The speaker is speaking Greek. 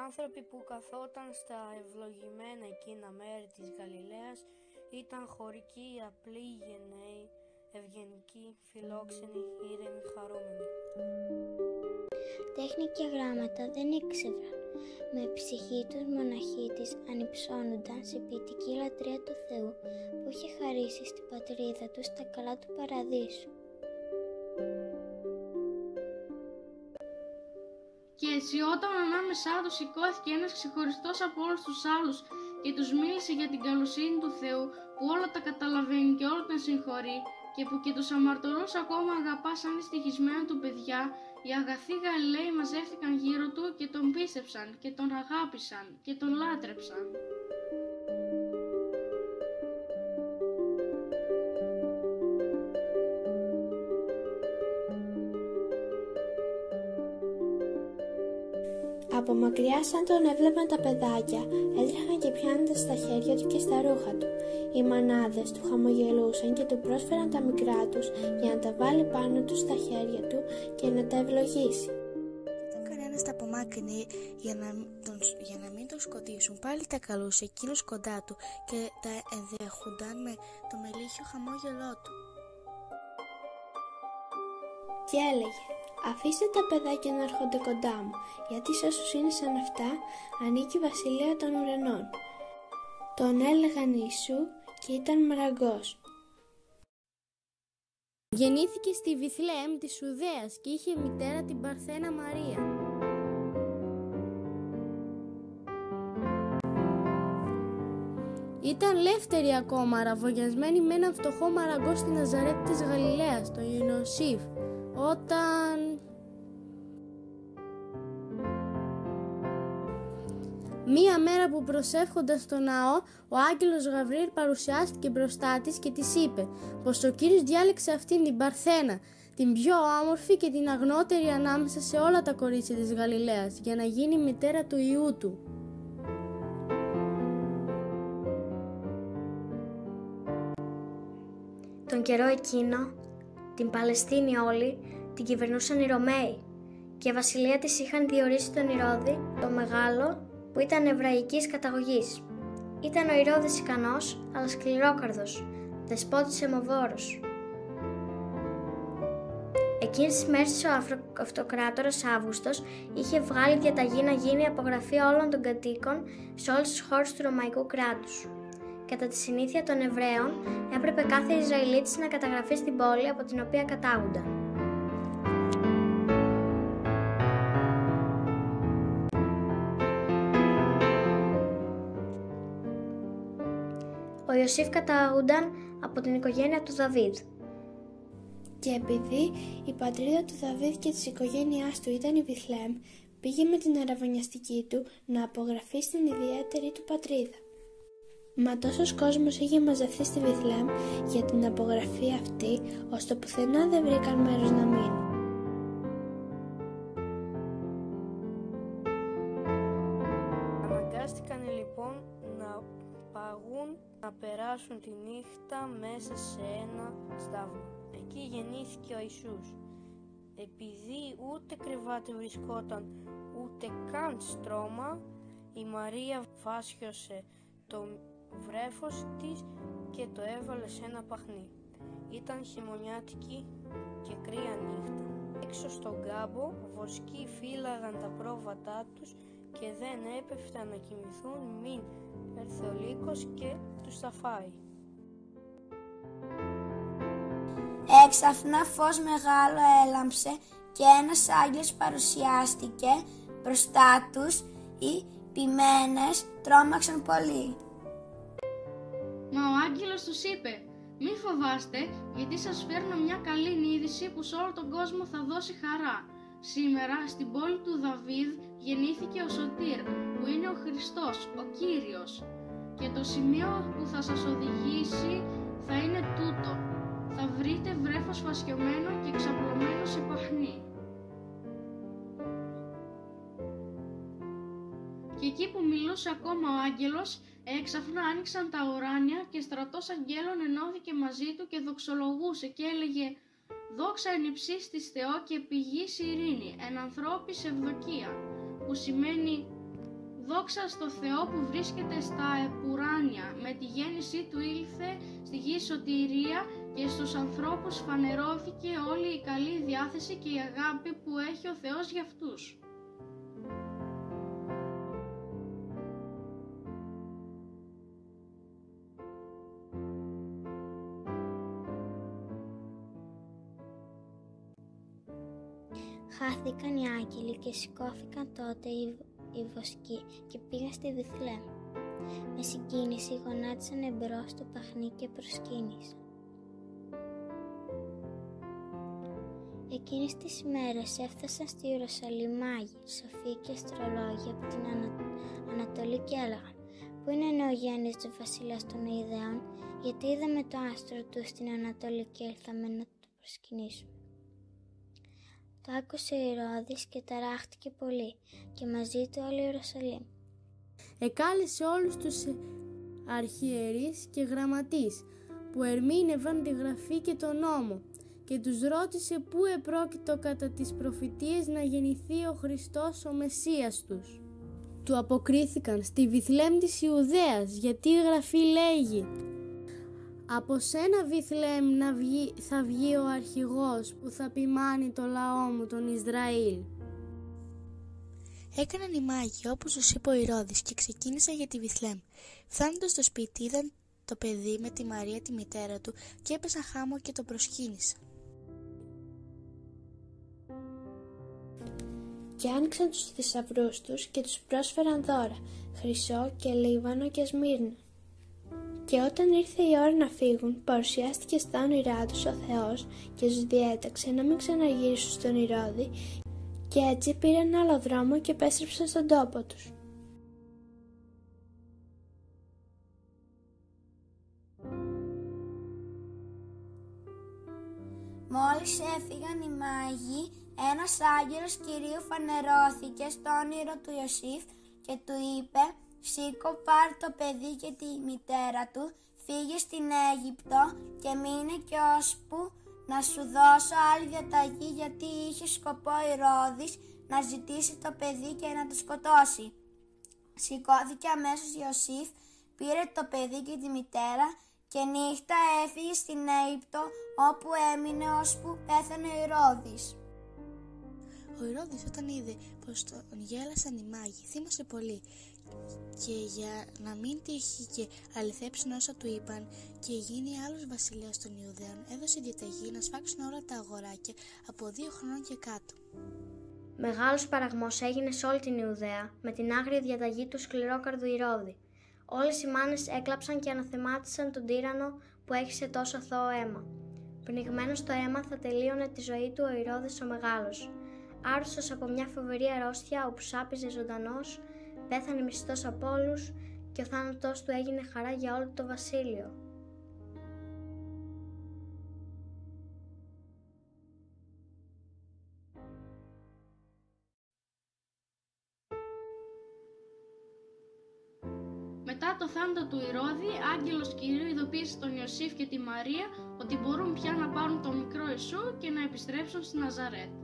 άνθρωποι που καθόταν στα ευλογημένα εκείνα μέρη της Γαλιλαίας ήταν χωρικοί, απλοί, γενναίοι, ευγενικοί, φιλόξενοι, ήρεμοι, χαρούμενοι. Τέχνη και γράμματα δεν ήξευραν. Με ψυχή τους μοναχοί της ανυψώνονταν σε ποιητική λατρεία του Θεού που είχε χαρίσει στην πατρίδα τους τα καλά του παραδείσου. Και έτσι όταν ανάμεσά τους σηκώθηκε ένας ξεχωριστός από όλους τους άλλους και τους μίλησε για την καλοσύνη του Θεού που όλα τα καταλαβαίνει και όλα τα συγχωρεί και που και τους αμαρτωλούς ακόμα αγαπά σαν δυστυχισμένα του παιδιά, οι αγαθοί Γαλιλαίοι μαζεύτηκαν γύρω του και τον πίστεψαν και τον αγάπησαν και τον λάτρεψαν. Από μακριά σαν τον έβλεπαν τα παιδάκια, έτρεχαν και πιάνονταν στα χέρια του και στα ρούχα του. Οι μανάδες του χαμογελούσαν και του πρόσφεραν τα μικρά τους για να τα βάλει πάνω του στα χέρια του και να τα ευλογήσει. Όταν κανένας τα απομάκρυνε για να μην τον σκοτήσουν, πάλι τα καλούσε εκείνους κοντά του και τα ενδέχονταν με το μελίχιο χαμόγελό του. Και έλεγε: «Αφήστε τα παιδάκια να έρχονται κοντά μου, γιατί σε όσους είναι σαν αυτά ανήκει η βασιλεία των ουρανών». Τον έλεγαν Ιησού και ήταν μαραγκός. Γεννήθηκε στη Βιθλεέμ της Ιουδαίας και είχε μητέρα την Παρθένα Μαρία. Ήταν λεύτερη ακόμα, αραβωνιασμένη με έναν φτωχό μαραγκό στη Ναζαρέτ της Γαλιλαίας, τον Ιωσήφ, όταν μία μέρα που προσεύχοντας στο ναό, ο άγγελος Γαβριήλ παρουσιάστηκε μπροστά της και της είπε πως ο Κύριος διάλεξε αυτήν την Παρθένα, την πιο όμορφη και την αγνότερη ανάμεσα σε όλα τα κορίτσια της Γαλιλαίας, για να γίνει μητέρα του Υιού του. Τον καιρό εκείνο, την Παλαιστίνη όλη, την κυβερνούσαν οι Ρωμαίοι και βασιλεία της είχαν διορίσει τον Ηρώδη, τον Μεγάλο, που ήταν εβραϊκής καταγωγής. Ήταν ο Ηρώδης ικανός, αλλά σκληρόκαρδος, δεσπότης αιμοβόρος. Εκείνες τις μέρες ο αυτοκράτορας Αύγουστος είχε βγάλει διαταγή να γίνει απογραφή όλων των κατοίκων σε όλες τις χώρες του Ρωμαϊκού κράτους. Κατά τη συνήθεια των Εβραίων, έπρεπε κάθε Ισραηλίτης να καταγραφεί στην πόλη από την οποία κατάγονταν. Ο Ιωσήφ κατάγονταν από την οικογένεια του Δαβίδ. Και επειδή η πατρίδα του Δαβίδ και της οικογένειάς του ήταν η Βιθλεέμ, πήγε με την αραβωνιαστική του να απογραφεί στην ιδιαίτερη του πατρίδα. Μα τόσος κόσμος είχε μαζευτεί στη Βιθλεέμ για την απογραφή αυτή, ώστε πουθενά δεν βρήκαν μέρος να μείνουν. Αναγκάστηκαν λοιπόν να παγούν, να περάσουν τη νύχτα μέσα σε ένα στάβλο. Εκεί γεννήθηκε ο Ιησούς. Επειδή ούτε κρεβάτι βρισκόταν, ούτε καν στρώμα, η Μαρία φάσιωσε το βρέφος της και το έβαλε σε ένα παχνί. Ήταν χειμωνιάτικη και κρύα νύχτα. Έξω στον κάμπο βοσκοί φύλαγαν τα πρόβατά τους και δεν έπεφταν να κοιμηθούν μην έρθει ο λύκος και τους τα φάει. Έξαφνα φως μεγάλο έλαμψε και ένας άγγελος παρουσιάστηκε μπροστά τους. Οι ποιμένες τρόμαξαν πολύ. Μα ο άγγελος τους είπε: «Μη φοβάστε, γιατί σας φέρνω μια καλή είδηση που σε όλο τον κόσμο θα δώσει χαρά. Σήμερα στην πόλη του Δαβίδ γεννήθηκε ο Σωτήρ, που είναι ο Χριστός, ο Κύριος. Και το σημείο που θα σας οδηγήσει θα είναι τούτο. Θα βρείτε βρέφος φασιωμένο και ξαπλωμένο σε παχνί». Και εκεί που μιλούσε ακόμα ο άγγελος, έξαφνα άνοιξαν τα ουράνια και στρατός αγγέλων ενώθηκε μαζί του και δοξολογούσε και έλεγε: «Δόξα εν υψίστοις Θεό και πηγής ειρήνη, εν ανθρώπης ευδοκία», που σημαίνει Δόξα στο Θεό που βρίσκεται στα επουράνια, με τη γέννησή του ήλθε στη γη σωτηρία και στους ανθρώπους φανερώθηκε όλη η καλή διάθεση και η αγάπη που έχει ο Θεός για αυτούς. Χάθηκαν οι άγγελοι και σηκώθηκαν τότε οι βοσκοί και πήγαν στη Βιθλέμ. Με συγκίνηση γονάτισαν εμπρός στο παχνί και προσκύνησαν. Εκείνες τις ημέρες έφτασαν στη Ιερουσαλήμ μάγοι, σοφοί και αστρολόγοι από την Ανατολή και έλεγαν: «Πού είναι ο νεογέννης του βασιλιάς των Ιουδαίων, γιατί είδαμε το άστρο του στην Ανατολή και ήλθαμε να το προσκυνήσουμε». Το άκουσε ο Ηρώδης και ταράχτηκε πολύ και μαζί του όλη η Ιερουσαλήμ. Εκάλεσε όλους τους αρχιερείς και γραμματείς που ερμήνευαν τη γραφή και τον νόμο και τους ρώτησε πού επρόκειτο κατά τις προφητείες να γεννηθεί ο Χριστός ο Μεσσίας τους. Του αποκρίθηκαν: «Στη Βιθλέμ της Ιουδαίας, γιατί η γραφή λέγει: από σένα Βιθλέμ θα βγει ο αρχηγός που θα ποιμάνει το λαό μου τον Ισραήλ». Έκαναν οι μάγοι όπως τους είπε ο Ηρώδης και ξεκίνησαν για τη Βιθλέμ. Φτάνοντας στο σπίτι είδαν το παιδί με τη Μαρία τη μητέρα του και έπεσαν χάμο και το προσκύνησαν. Και άνοιξαν τους θησαυρούς τους και τους πρόσφεραν δώρα, χρυσό και λίβανο και σμύρνα. Και όταν ήρθε η ώρα να φύγουν, παρουσιάστηκε στα όνειρά τους ο Θεός και τους διέταξε να μην ξαναγυρίσουν στον Ηρώδη, και έτσι πήραν άλλο δρόμο και επέστρεψαν στον τόπο τους. Μόλις έφυγαν οι μάγοι, ένας άγγελος Κυρίου φανερώθηκε στο όνειρο του Ιωσήφ και του είπε: «Σήκω, πάρ' το παιδί και τη μητέρα του, φύγε στην Αίγυπτο και μείνε και ώσπου να σου δώσω άλλη διαταγή, γιατί είχε σκοπό Ηρώδης να ζητήσει το παιδί και να το σκοτώσει». Σηκώθηκε αμέσως Ιωσήφ, πήρε το παιδί και τη μητέρα και νύχτα έφυγε στην Αίγυπτο, όπου έμεινε ώσπου πέθανε ο Ηρώδης. Ο Ηρώδης όταν είδε πως τον γέλασαν οι μάγοι θύμωσε πολύ, και για να μην τύχει και αληθέψουν όσα του είπαν και γίνει άλλος βασιλέας των Ιουδαίων, έδωσε διαταγή να σφάξουν όλα τα αγοράκια από 2 χρονών και κάτω. Μεγάλος παραγμός έγινε σε όλη την Ιουδαία με την άγρια διαταγή του σκληρόκαρδου Ηρώδη. Όλες οι μάνες έκλαψαν και αναθεμάτισαν τον τύραννο που έχισε τόσο αθώο αίμα. Πνιγμένος στο αίμα θα τελείωνε τη ζωή του ο Ηρώδης ο Μεγάλος. Άρρωστος από μια φοβερή αρρώστια όπου σάπιζε ζωντανός, πέθανε μισθός από όλους και ο θάνατός του έγινε χαρά για όλο το βασίλειο. Μετά το θάνατο του Ηρώδη, άγγελος Κυρίου ειδοποίησε τον Ιωσήφ και τη Μαρία ότι μπορούν πια να πάρουν το μικρό Ιησού και να επιστρέψουν στη Ναζαρέτ.